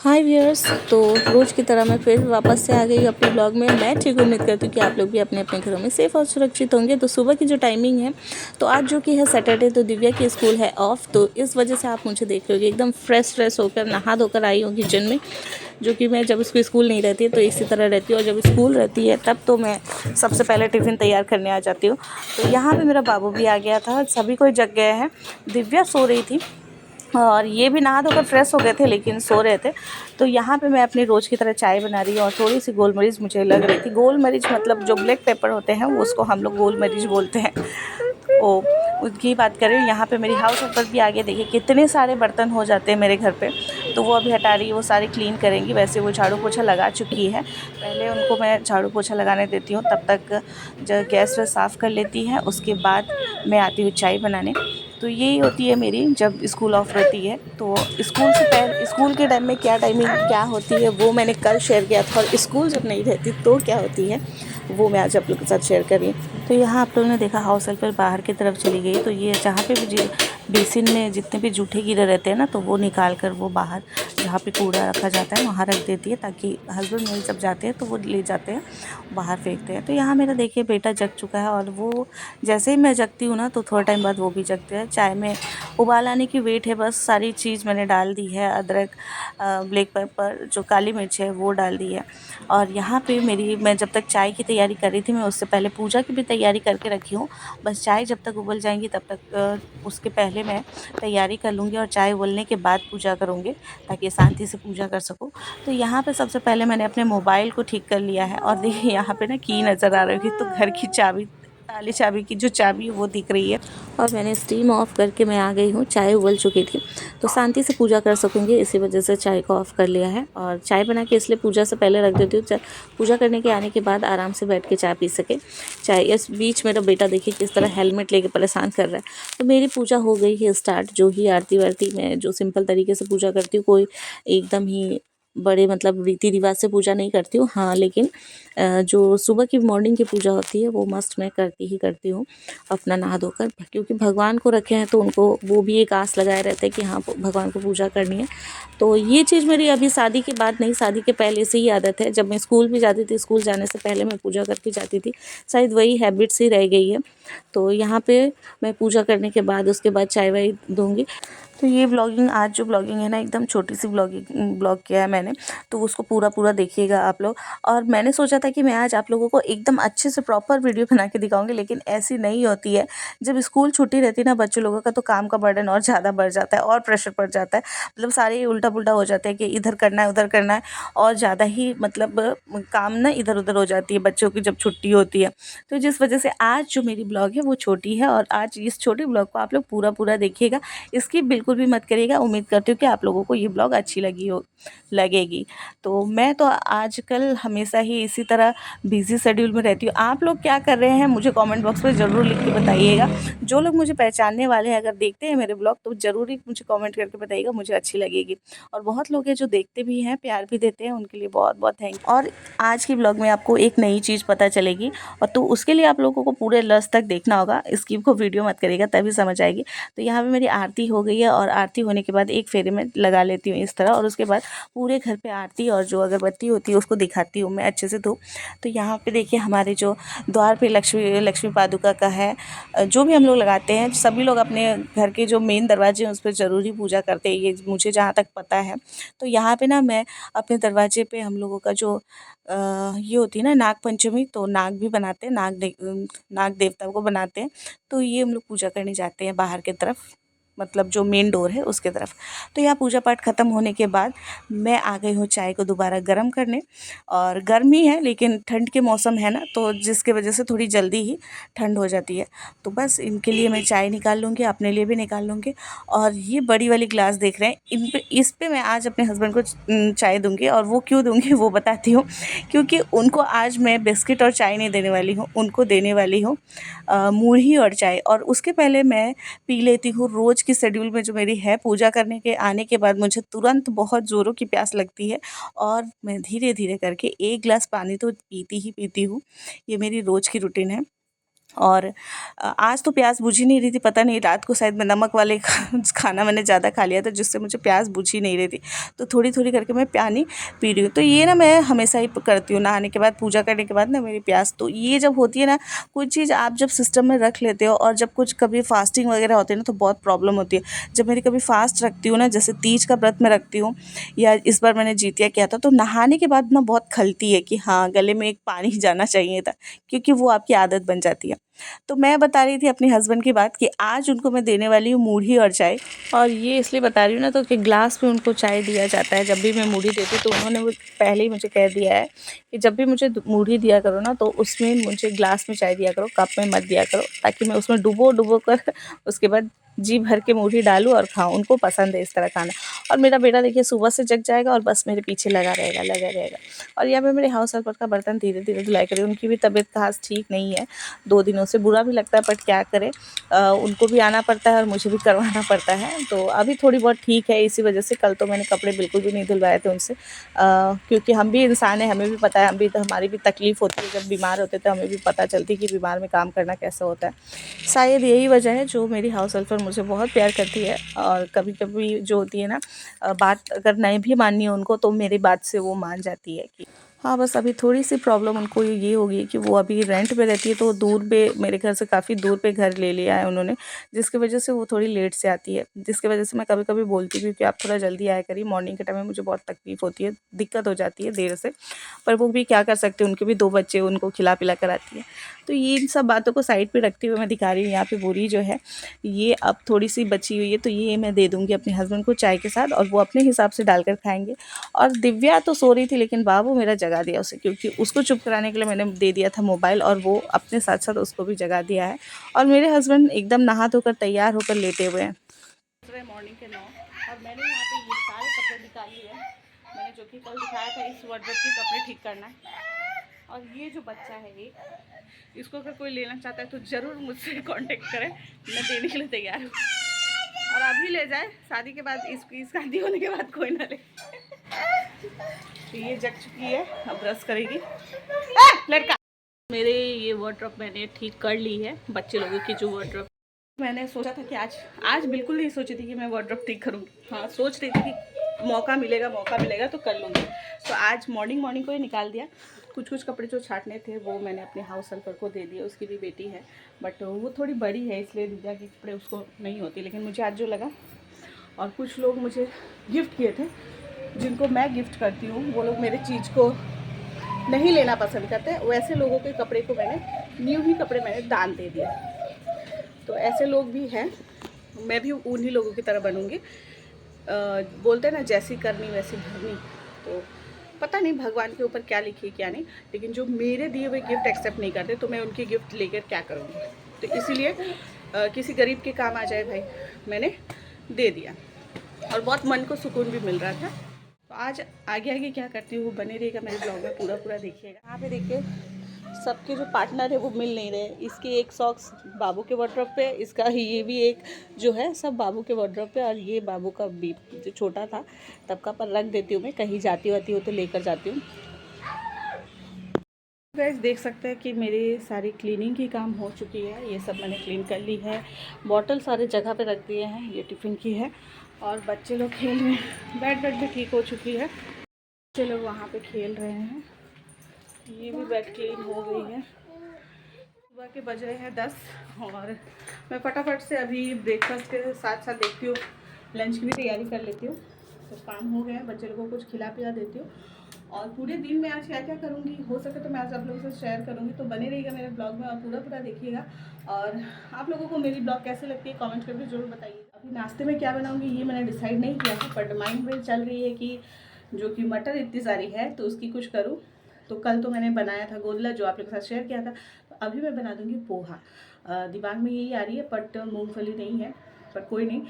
हाय viewers. तो रोज़ की तरह मैं फिर वापस से आ गई अपने ब्लॉग में। मैं ठीक उम्मीद करती हूँ कि आप लोग भी अपने अपने घरों में सेफ़ और सुरक्षित होंगे। तो सुबह की जो टाइमिंग है, तो आज जो कि है सैटरडे, तो दिव्या की स्कूल है ऑफ, तो इस वजह से आप मुझे देख रहे होगे एकदम फ्रेश होकर नहा धोकर आई हूँ किचन में। जो कि मैं जब उसको स्कूल नहीं रहती है तो इसी तरह रहती हूँ, और जब स्कूल रहती है तब तो मैं सबसे पहले टिफ़िन तैयार करने आ जाती हूँ। तो यहाँ पर मेरा बाबू भी आ गया था, सभी कोई जग गए हैं। दिव्या सो रही थी और ये भी नहा धोकर फ्रेश हो गए थे, लेकिन सो रहे थे। तो यहाँ पे मैं अपनी रोज़ की तरह चाय बना रही हूँ, और थोड़ी सी गोल मरीच मुझे लग रही थी। गोल मरीच मतलब जो ब्लैक पेपर होते हैं वो, उसको हम लोग गोल मरीच बोलते हैं। ओ, उसकी बात कर रही हूँ। यहाँ पे मेरी हाउस हेल्पर भी आगे, देखिए कितने सारे बर्तन हो जाते हैं मेरे घर पे, तो वो अभी हटा रही है, वो सारे क्लीन करेंगी। वैसे वो झाड़ू पोछा लगा चुकी है, पहले उनको मैं झाड़ू पोछा लगाने देती हूँ, तब तक जब गैस वैस साफ़ कर लेती है, उसके बाद मैं आती हूँ चाय बनाने। तो यही होती है मेरी जब स्कूल ऑफ रहती है। तो स्कूल के टाइम में क्या टाइमिंग क्या होती है वो मैंने कल शेयर किया था, और स्कूल जब नहीं रहती तो क्या होती है वो मैं आज आप लोग के साथ शेयर कर रही हूँ। तो यहाँ आप लोगों ने देखा हाउस हेल्पर बाहर की तरफ चली गई, तो ये जहाँ पे भी बेसिन में जितने भी जूठे कीड़े रहते हैं ना, तो वो निकाल कर वो बाहर जहाँ पे कूड़ा रखा जाता है वहाँ रख देती है, ताकि हस्बैंड मेरे जब जाते हैं तो वो ले जाते हैं, बाहर फेंकते हैं। तो यहाँ मेरा देखिए बेटा जग चुका है, और वो जैसे ही मैं जगती हूँ ना तो थोड़ा टाइम बाद वो भी जगते हैं। चाय में उबाल आने की वेट है, बस सारी चीज़ मैंने डाल दी है। अदरक, ब्लैक पेपर, जो काली मिर्च है वो डाल दी है। और यहाँ पे मैं जब तक चाय की तैयारी कर रही थी, मैं उससे पहले पूजा की भी तैयारी करके रखी हूँ। बस चाय जब तक उबल जाएंगी तब तक उसके पहले मैं तैयारी कर लूँगी, और चाय उबलने के बाद पूजा करूँगी, ताकि शांति से पूजा कर सकूँ। तो यहाँ पे सबसे पहले मैंने अपने मोबाइल को ठीक कर लिया है, और देखिए यहाँ पे ना की नज़र आ रही होगी, तो घर की चाबी, ताली चाबी की जो चाबी है वो दिख रही है। और मैंने स्टीम ऑफ करके मैं आ गई हूँ, चाय उबल चुकी थी, तो शांति से पूजा कर सकूँगी, इसी वजह से चाय को ऑफ़ कर लिया है। और चाय बना के इसलिए पूजा से पहले रख देती हूँ, पूजा करने के आने के बाद आराम से बैठ के चाय पी सके। चाय इस बीच मेरा बेटा देखिए किस तरह हेलमेट लेके परेशान कर रहा है। तो मेरी पूजा हो गई है स्टार्ट। जो ही आरती वारती मैं जो सिंपल तरीके से पूजा करती हूँ, कोई एकदम ही बड़े मतलब रीति रिवाज से पूजा नहीं करती हूँ, हाँ, लेकिन जो सुबह की मॉर्निंग की पूजा होती है वो मस्ट मैं करती ही करती हूँ, अपना नहा धोकर। क्योंकि भगवान को रखे हैं तो उनको वो भी एक आस लगाए रहते हैं कि हाँ भगवान को पूजा करनी है। तो ये चीज़ मेरी अभी शादी के बाद नहीं, शादी के पहले से ही आदत है। जब मैं स्कूल भी जाती थी, स्कूल जाने से पहले मैं पूजा करके जाती थी, शायद वही हैबिट्स ही रह गई है। तो यहाँ पे मैं पूजा करने के बाद उसके बाद चाय वाय दूँगी। तो ये ब्लॉगिंग, आज जो ब्लॉगिंग है ना, एकदम छोटी सी ब्लॉग किया है मैंने, तो उसको पूरा देखिएगा आप लोग। और मैंने सोचा था कि मैं आज आप लोगों को एकदम अच्छे से प्रॉपर वीडियो बना के दिखाऊंगी, लेकिन ऐसी नहीं होती है। जब स्कूल छुट्टी रहती है ना बच्चों लोगों का, तो काम का बर्डन और ज़्यादा बढ़ जाता है, और प्रेशर पड़ जाता है। मतलब सारे उल्टा पुल्टा हो जाते हैं कि इधर करना है उधर करना है, और ज़्यादा ही मतलब काम ना इधर उधर हो जाती है बच्चों की जब छुट्टी होती है। तो जिस वजह से आज जो मेरी ब्लॉग है वो छोटी है, और आज इस छोटी ब्लॉग को आप लोग पूरा देखिएगा, इसकी बिल्कुल भी मत करिएगा। उम्मीद करती हूँ कि आप लोगों को ये ब्लॉग अच्छी लगेगी। तो मैं तो आजकल हमेशा ही इसी तरह बिजी शेड्यूल में रहती हूँ। आप लोग क्या कर रहे हैं मुझे कमेंट बॉक्स में ज़रूर लिख के बताइएगा। जो लोग मुझे पहचानने वाले हैं, अगर देखते हैं मेरे ब्लॉग, तो ज़रूर ही मुझे कमेंट करके बताइएगा, मुझे अच्छी लगेगी। और बहुत लोग हैं जो देखते भी हैं, प्यार भी देते हैं, उनके लिए बहुत बहुत थैंक यू। और आज की ब्लॉग में आपको एक नई चीज़ पता चलेगी, और तो उसके लिए आप लोगों को पूरे लास्ट तक देखना होगा, स्किप को वीडियो मत करिएगा, तभी समझ आएगी। तो यहाँ पे मेरी आरती हो गई है, और आरती होने के बाद एक फेरे में लगा लेती हूँ इस तरह, और उसके बाद पूरे घर पे आरती और जो अगरबत्ती होती है उसको दिखाती हूँ मैं अच्छे से। तो यहाँ पे देखिए हमारे जो द्वार पे लक्ष्मी पादुका का है, जो भी हम लोग लगाते हैं, सभी लोग अपने घर के जो मेन दरवाजे हैं उस पर ज़रूर ही पूजा करते हैं, ये मुझे जहाँ तक पता है। तो यहाँ पे ना मैं अपने दरवाजे पे हम लोगों का जो ये होती है ना नाग पंचमी, तो नाग भी बनाते हैं, नाग देवता को बनाते हैं। तो ये हम लोग पूजा करने जाते हैं बाहर की तरफ, मतलब जो मेन डोर है उसके तरफ। तो यहाँ पूजा पाठ ख़त्म होने के बाद मैं आ गई हूँ चाय को दोबारा गर्म करने। और गर्मी है लेकिन ठंड के मौसम है ना, तो जिसके वजह से थोड़ी जल्दी ही ठंड हो जाती है। तो बस इनके लिए मैं चाय निकाल लूँगी, अपने लिए भी निकाल लूँगी। और ये बड़ी वाली ग्लास देख रहे हैं, इस पे मैं आज अपने हस्बैंड को चाय दूँगी। और वो क्यों दूँगी वो बताती हूँ। क्योंकि उनको आज मैं बिस्किट और चाय नहीं देने वाली हूँ, उनको देने वाली हूँ मूढ़ी और चाय। और उसके पहले मैं पी लेती हूँ। रोज़ की शेड्यूल में जो मेरी है, पूजा करने के आने के बाद मुझे तुरंत बहुत ज़ोरों की प्यास लगती है, और मैं धीरे धीरे करके एक गिलास पानी तो पीती ही पीती हूँ। ये मेरी रोज़ की रूटीन है। और आज तो प्यास बुझ ही नहीं रही थी, पता नहीं रात को शायद मैं नमक वाले खाना मैंने ज़्यादा खा लिया था जिससे मुझे प्यास बुझ ही नहीं रही थी। तो थोड़ी थोड़ी करके मैं पानी पी रही हूँ। तो ये ना मैं हमेशा ही करती हूँ, नहाने के बाद पूजा करने के बाद ना मेरी प्यास तो ये जब होती है ना, कोई चीज़ आप जब सिस्टम में रख लेते हो और जब कुछ कभी फास्टिंग वगैरह होती है ना तो बहुत प्रॉब्लम होती है। जब मेरी कभी फास्ट रखती हूँ ना, जैसे तीज का व्रत में रखती हूँ या इस बार मैंने जितिया किया था, तो नहाने के बाद ना बहुत खलती है कि हाँ गले में एक पानी जाना चाहिए था, क्योंकि वो आपकी आदत बन जाती है। तो मैं बता रही थी अपने हस्बैंड की बात कि आज उनको मैं देने वाली हूँ मूढ़ी और चाय। और ये इसलिए बता रही हूँ ना, तो कि ग्लास में उनको चाय दिया जाता है जब भी मैं मूढ़ी देती हूँ। तो उन्होंने वो पहले ही मुझे कह दिया है कि जब भी मुझे मूढ़ी दिया करो ना, तो उसमें मुझे ग्लास में चाय दिया करो, कप में मत दिया करो, ताकि मैं उसमें डुबो डुबो कर उसके बाद जी भर के मूढ़ी डालूँ और खाऊँ। उनको पसंद है इस तरह खाना। और मेरा बेटा देखिए सुबह से जग जाएगा और बस मेरे पीछे लगा रहेगा। और यहाँ पे मेरे हाउस हेल्पर का बर्तन धीरे धीरे धुलाई करी। उनकी भी तबीयत खास ठीक नहीं है 2 दिनों से, बुरा भी लगता है बट क्या करें, उनको भी आना पड़ता है और मुझे भी करवाना पड़ता है। तो अभी थोड़ी बहुत ठीक है, इसी वजह से कल तो मैंने कपड़े बिल्कुल भी नहीं धुलवाए थे उनसे, क्योंकि हम भी इंसान हैं, हमें भी पता है, हम भी तो हमारी भी तकलीफ़ होती है। जब बीमार होते तो हमें भी पता चलती कि बीमार में काम करना कैसा होता है। शायद यही वजह है जो मेरी हाउस हेल्पर मुझे बहुत प्यार करती है। और कभी कभी जो होती है ना, बात अगर नहीं भी माननी है उनको, तो मेरी बात से वो मान जाती है कि हाँ, बस अभी थोड़ी-सी प्रॉब्लम उनको ये हो गई है कि वो अभी रेंट पे रहती है, तो दूर पे, मेरे घर से काफ़ी दूर पे घर ले लिया है उन्होंने, जिसकी वजह से वो थोड़ी लेट से आती है। जिसकी वजह से मैं कभी-कभी बोलती भी हूँ कि आप थोड़ा जल्दी आया करिए, मॉर्निंग के टाइम में मुझे बहुत तकलीफ़ होती है, दिक्कत हो जाती है देर से। पर वो भी क्या कर सकते हैं, उनके भी 2 बच्चे, उनको खिला-पिला कर आती है। तो ये इन सब बातों को साइड पे रखते हुए मैं दिखा रही हूँ यहाँ पे बोरी जो है, ये अब थोड़ी-सी बची हुई है, तो ये मैं दे दूँगी अपने हस्बैंड को चाय के साथ और वो अपने हिसाब से डालकर खाएँगे। और दिव्या तो सो रही थी, लेकिन बाबू मेरा जगा दिया उसे, क्योंकि उसको चुप कराने के लिए मैंने दे दिया था मोबाइल, और वो अपने साथ साथ उसको भी जगा दिया है। और मेरे हस्बैंड एकदम नहा धोकर तैयार होकर लेटे हुए हैं। मॉर्निंग के 9 और मैंने यहाँ पे ये सारे कपड़े निकाल लिए हैं। मैंने जो कि कल दिखाया था, इस वार्डरोब के कपड़े ठीक करना है। और ये जो बच्चा है एक, इसको अगर कोई लेना चाहता है तो ज़रूर मुझसे कांटेक्ट करें, मैं देने के लिए तैयार हूँ। और अभी ले जाए, शादी के बाद, इसकी शादी होने के बाद कोई ना ले। तो ये जग चुकी है, अब ब्रश करेगी। लड़का, मेरे ये वार्डरोब मैंने ठीक कर ली है, बच्चे लोगों की जो वार्डरोब। मैंने सोचा था कि आज बिल्कुल नहीं सोची थी कि मैं वार्डरोब ठीक करूँगी। हाँ, सोच रही थी कि मौका मिलेगा तो कर लूँगी। तो आज मॉर्निंग को ही निकाल दिया। कुछ कपड़े जो छाटने थे वो मैंने अपने हाउस हेल्पर को दे दिए, उसकी भी बेटी है, बट वो थोड़ी बड़ी है इसलिए दिव्या के कपड़े उसको नहीं होती, लेकिन मुझे आज जो लगा। और कुछ लोग मुझे गिफ्ट किए थे, जिनको मैं गिफ्ट करती हूँ, वो लोग मेरे चीज़ को नहीं लेना पसंद करते, वैसे लोगों के कपड़े को मैंने, न्यू ही कपड़े मैंने दान दे दिए। तो ऐसे लोग भी हैं, मैं भी उन्हीं लोगों की तरह बनूँगी। बोलते हैं ना, जैसी करनी वैसी भरनी। तो पता नहीं भगवान के ऊपर क्या लिखी क्या नहीं, लेकिन जो मेरे दिए हुए गिफ्ट एक्सेप्ट नहीं करते तो मैं उनकी गिफ्ट लेकर क्या करूँगी। तो इसीलिए किसी गरीब के काम आ जाए भाई, मैंने दे दिया और बहुत मन को सुकून भी मिल रहा था। तो आज आगे क्या करती हूँ वो बने रहेगा मेरे ब्लॉग में, पूरा देखिएगा। यहाँ पे देखिए सबके जो पार्टनर है वो मिल नहीं रहे। इसके एक सॉक्स बाबू के वार्डरोब पे, इसका ये भी एक जो है सब बाबू के वार्डरोब पे, और ये बाबू का भी जो छोटा था तब का, पर रख देती हूँ मैं, कहीं जाती वाती हो तो लेकर जाती हूँ। गाइस देख सकते हैं कि मेरी सारी क्लीनिंग की काम हो चुकी है, ये सब मैंने क्लीन कर ली है। बॉटल सारे जगह पे रख दिए हैं, ये टिफ़िन की है। और बच्चे लोग खेल रहे हैं, बेड भी ठीक हो चुकी है, बच्चे लोग वहाँ पे खेल रहे हैं। ये भी बेड क्लीन हो गई है। सुबह के बज रहे हैं 10 और मैं फटाफट से अभी ब्रेकफास्ट के साथ साथ देखती हूँ लंच की भी तैयारी कर लेती हूँ। तो काम हो गया है, बच्चे लोगों को कुछ खिला पिला देती हूँ। और पूरे दिन में आज क्या क्या करूँगी, हो सके तो मैं आज आप लोगों से शेयर करूँगी। तो बने रहिएगा मेरे ब्लॉग में और पूरा देखिएगा। और आप लोगों को मेरी ब्लॉग कैसे लगती है कमेंट करके ज़रूर बताइए। अभी नाश्ते में क्या बनाऊँगी ये मैंने डिसाइड नहीं किया है, बट माइंड में चल रही है कि जो कि मटर इतनी सारी है तो उसकी कुछ करूँ। तो कल तो मैंने बनाया था गोदला, जो आप लोगों के साथ शेयर किया था। तो अभी मैं बना दूँगी पोहा। दिमाग में यही आ रही है, बट मूँगफली नहीं है, पर कोई नहीं,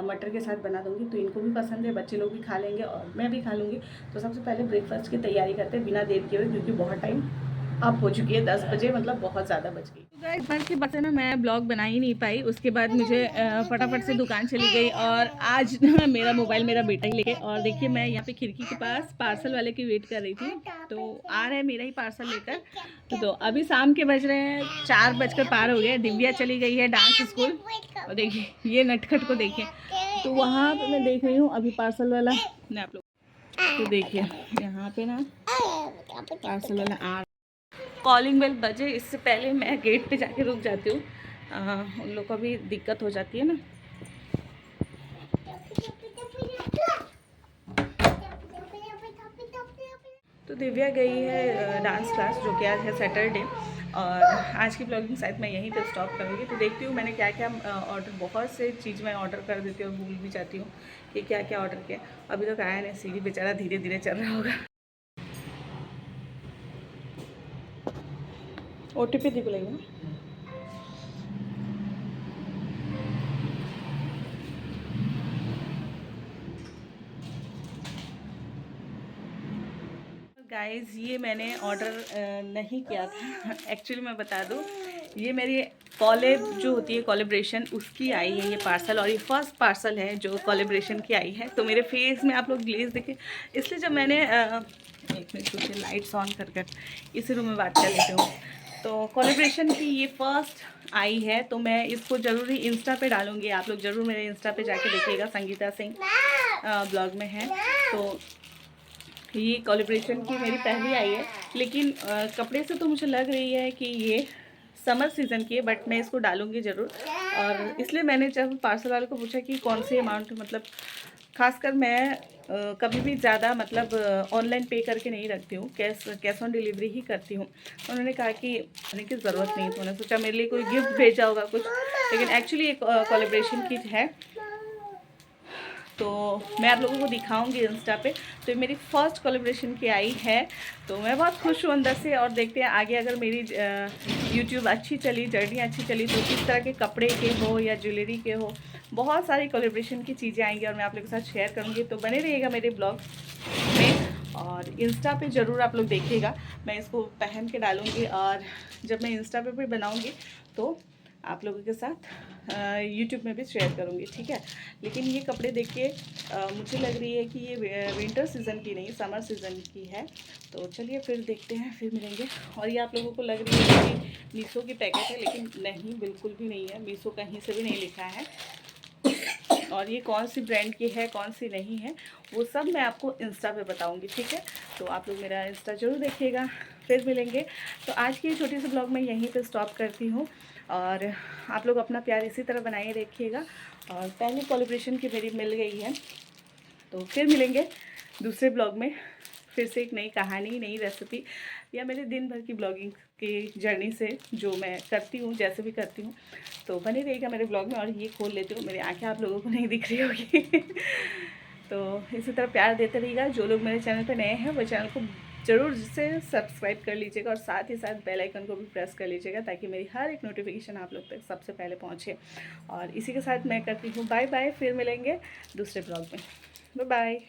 मटर के साथ बना दूँगी। तो इनको भी पसंद है, बच्चे लोग भी खा लेंगे और मैं भी खा लूँगी। तो सबसे पहले ब्रेकफास्ट की तैयारी करते हैं बिना देर किए हुए, क्योंकि बहुत टाइम अब हो चुकी है 10 बजे, मतलब बहुत ज़्यादा बज गई। तो गाइस बस की बात है ना, मैं ब्लॉग बना ही नहीं पाई। उसके बाद मुझे फटाफट से दुकान चली गई और आज ना मेरा मोबाइल मेरा बेटा ही लेके, और देखिए मैं यहाँ पे खिड़की के पास पार्सल वाले की वेट कर रही थी, तो आ रहा है मेरा ही पार्सल लेकर। तो अभी शाम के बज रहे हैं 4 बजकर पार हो गए। दिव्या चली गई है डांस स्कूल, और देखिए ये नटखट को देखिए। तो वहाँ पर मैं देख रही हूँ अभी पार्सल वाला, मैं आप लोग तो देखिए यहाँ पे ना पार्सल वाला आ, कॉलिंग बेल बजे इससे पहले मैं गेट पे जाके रुक जाती हूँ, उन लोग को भी दिक्कत हो जाती है ना। तो दिव्या गई है डांस क्लास, जो कि आज है सैटरडे, और आज की ब्लॉगिंग शायद मैं यहीं पे स्टॉप करूँगी। तो देखती हूँ मैंने क्या क्या ऑर्डर, बहुत से चीज़ मैं ऑर्डर कर देती हूँ और भूल भी जाती हूँ कि क्या क्या ऑर्डर किया। अभी तक आया नहीं, सीढ़ी बेचारा धीरे धीरे चल रहा होगा। OTP दी बोलेंगे ना। गाइस ये मैंने ऑर्डर नहीं किया था एक्चुअली मैं बता दूँ, ये मेरी कॉलेब जो होती है कोलेब्रेशन, उसकी आई है ये पार्सल, और ये फर्स्ट पार्सल है जो कोलेब्रेशन की आई है। तो मेरे फेस में आप लोग ग्लेज देखें, इसलिए जब मैंने एक मिनट कुछ लाइट्स ऑन कर इसी रूम में बात कर लेती हूँ। तो कोलेब्रेशन की ये फर्स्ट आई है, तो मैं इसको ज़रूरी इंस्टा पे डालूँगी। आप लोग ज़रूर मेरे इंस्टा पे जाके देखिएगा, संगीता सिंह ब्लॉग में है। तो ये कोलेब्रेशन की मेरी पहली आई है, लेकिन कपड़े से तो मुझे लग रही है कि ये समर सीज़न की है, बट मैं इसको डालूँगी ज़रूर। और इसलिए मैंने जब पार्सल वाले को पूछा कि कौन सी अमाउंट, मतलब खासकर मैं कभी भी ज़्यादा मतलब ऑनलाइन पे करके नहीं रखती हूँ, कैश ऑन डिलीवरी ही करती हूँ। उन्होंने कहा कि आने की ज़रूरत नहीं है, तो मैंने सोचा मेरे लिए कोई गिफ्ट भेजा होगा कुछ, लेकिन एक्चुअली एक कोलेब्रेशन की है। तो मैं आप लोगों को दिखाऊंगी इंस्टा पे। तो ये मेरी फर्स्ट कोलेब्रेशन की आई है, तो मैं बहुत खुश हूँ अंदर से। और देखते हैं आगे अगर मेरी यूट्यूब अच्छी चली, जर्नी अच्छी चली, तो किस तरह के कपड़े के हो या ज्वेलरी के हो, बहुत सारी कोलेब्रेशन की चीज़ें आएंगी और मैं आप लोगों के साथ शेयर करूँगी। तो बने रहिएगा मेरे ब्लॉग में, और इंस्टा पे ज़रूर आप लोग देखिएगा। मैं इसको पहन के डालूँगी, और जब मैं इंस्टा पे भी बनाऊँगी तो आप लोगों के साथ यूट्यूब में भी शेयर करूँगी, ठीक है। लेकिन ये कपड़े देख के मुझे लग रही है कि ये विंटर सीज़न की नहीं, समर सीज़न की है। तो चलिए फिर देखते हैं, फिर मिलेंगे। और ये आप लोगों को लग रही है कि मीशो की पैकेट है, लेकिन नहीं, बिल्कुल भी नहीं है। मीशो कहीं से भी नहीं लिखा है। और ये कौन सी ब्रांड की है, कौन सी नहीं है, वो सब मैं आपको इंस्टा पे बताऊंगी, ठीक है। तो आप लोग मेरा इंस्टा जरूर देखिएगा, फिर मिलेंगे। तो आज की छोटी सी ब्लॉग मैं यहीं पे स्टॉप करती हूँ, और आप लोग अपना प्यार इसी तरह बनाए रखिएगा। और पहली कोलेब्रेशन की मेरी मिल गई है, तो फिर मिलेंगे दूसरे ब्लॉग में, फिर से एक नई कहानी, नई रेसिपी, या मेरे दिन भर की ब्लॉगिंग की जर्नी से जो मैं करती हूँ, जैसे भी करती हूँ। तो बने रहिएगा मेरे ब्लॉग में। और ये खोल लेती हूँ, मेरी आंखें आप लोगों को नहीं दिख रही होगी तो इसी तरह प्यार देते रहिएगा। जो लोग मेरे चैनल पर नए हैं वो चैनल को ज़रूर से सब्सक्राइब कर लीजिएगा, और साथ ही साथ बेल आइकन को भी प्रेस कर लीजिएगा, ताकि मेरी हर एक नोटिफिकेशन आप लोग तक सबसे पहले पहुँचे। और इसी के साथ मैं करती हूँ बाय बाय, फिर मिलेंगे दूसरे ब्लॉग में। Bye bye.